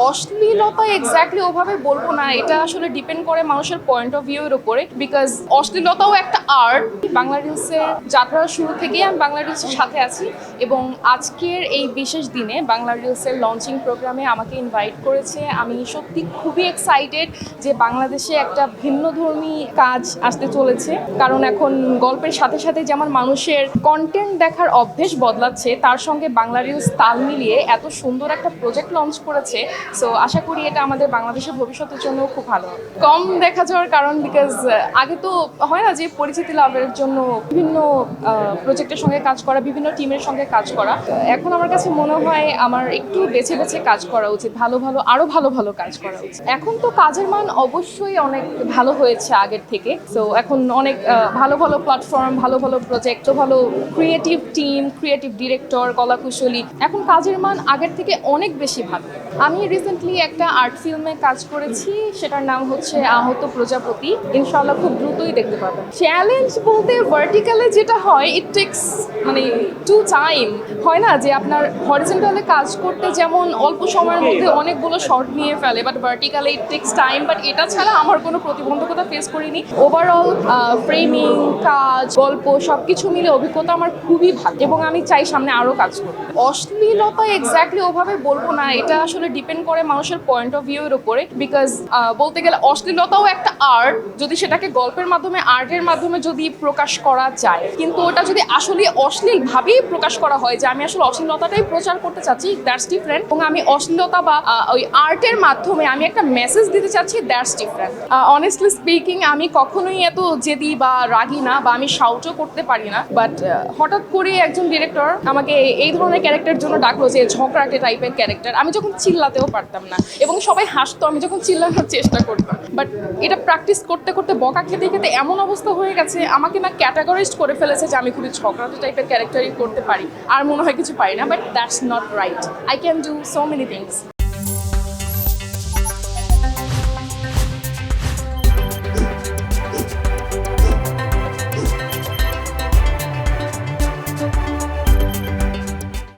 অশ্লীলতা এক্স্যাক্টলি ওভাবে বলবো না, এটা আসলে ডিপেন্ড করে মানুষের পয়েন্ট অফ ভিউ এর উপরে, বিকজ অশ্লীলতাও একটা আর্ট। বাংলা রিলসের যাত্রার শুরু থেকেই আমি বাংলা রিলসের সাথে আছি, এবং আজকের এই বিশেষ দিনে বাংলা রিলসের লঞ্চিং প্রোগ্রামে আমাকে ইনভাইট করেছে। আমি সত্যি খুবই এক্সাইটেড যে বাংলাদেশে একটা ভিন্নধর্মী কাজ আসতে চলেছে, কারণ এখন গল্পের সাথে সাথে যেমন মানুষের কন্টেন্ট দেখার অভ্যেস বদলাচ্ছে, তার সঙ্গে বাংলা রিলস তাল মিলিয়ে এত সুন্দর একটা প্রজেক্ট লঞ্চ করেছে। সো আশা করি এটা আমাদের বাংলাদেশের ভবিষ্যতের জন্য খুব ভালো। কম দেখা যাওয়ার কারণ বিকজ আগে তো হয় না যে পরিচিতি লাভের জন্য বিভিন্ন প্রজেক্টের সঙ্গে কাজ করা, বিভিন্ন টিমের সঙ্গে কাজ করা। এখন আমার কাছে মনে হয় আমার একটু বেছে বেছে কাজ করা উচিত, আরো ভালো ভালো কাজ করা উচিত। এখন তো কাজের মান অবশ্যই অনেক ভালো হয়েছে আগের থেকে। সো এখন অনেক ভালো ভালো প্ল্যাটফর্ম, ভালো ভালো প্রজেক্ট, ভালো ক্রিয়েটিভ টিম, ক্রিয়েটিভ ডিরেক্টর, কলাকুশলী, এখন কাজের মান আগের থেকে অনেক বেশি ভালো। আমি রিসেন্টলি একটা আর্ট ফিল্মে কাজ করেছি, সেটার নাম হচ্ছে আহত প্রজাপতি। ইনশাআল্লাহ খুব দ্রুতই দেখতে পাবেন। চ্যালেঞ্জ বলতে ভার্টিক্যালে যেটা হয়, ইট টেক্স মানে টু টাইম। হয় না যে আপনার হরিজন্টালে কাজ করতে যেমন অল্প সময়ের মধ্যে অনেকগুলো শর্ট নিয়ে ফেলে, বাট ভার্টিক্যালে ইট টেক্স টাইম। বাট এটা ছাড়া আমার কোনো প্রতিবন্ধকতা ফেস করিনি। ওভারঅল ফ্রেমিং, কাজ, গল্প সবকিছু মিলে অভিজ্ঞতা আমার খুবই ভালো, এবং আমি চাই সামনে আরও কাজ করতে। অশ্লীলতা এক্স্যাক্টলি ওভাবে বলবো না, এটা আসলে ডিপেন্ড করে মানুষের পয়েন্ট অফ ভিউ এর উপরে, বিকজ বলতে গেলে অশ্লীলতাও একটা আর্ট। যদি সেটাকে গল্পের মাধ্যমে, আর্টের মাধ্যমে যদি প্রকাশ করা যায়, কিন্তু ওটা যদি আসলে অশ্লীল ভাবেই প্রকাশ করা হয় যে আমি আসলে অশ্লীলতাটাই প্রচার করতে চাচ্ছি, দ্যাটস ডিফারেন্ট। এবং আমি অশ্লীলতা বা ওই আর্টের মাধ্যমে আমি একটা মেসেজ দিতে চাচ্ছি, দ্যাটস ডিফারেন্ট। অনেস্টলি স্পিকিং, আমি কখনোই এত জেদি বা রাগি না, বা আমি শাউটও করতে পারি না। বাট হঠাৎ করে একজন ডিরেক্টর আমাকে এই ধরনের ক্যারেক্টারের জন্য ডাকলো, যে ঝগড়াটে টাইপের ক্যারেক্টার। আমি যখন চিল্লাতেও পারতাম না, এবং সবাই হাসতো আমি যখন চিল্লানোর চেষ্টা করতাম। বাট এটা প্র্যাকটিস করতে করতে, বকা খেতে খেতে এমন অবস্থা হয়ে গেছে, আমাকে না ক্যাটাগরাইজড করে ফেলেছে যে আমি খুবই ঝগড়াটে টাইপের ক্যারেক্টারই করতে পারি, আর মনে হয় কিছু পারি না। But that's not right. I can do so many things.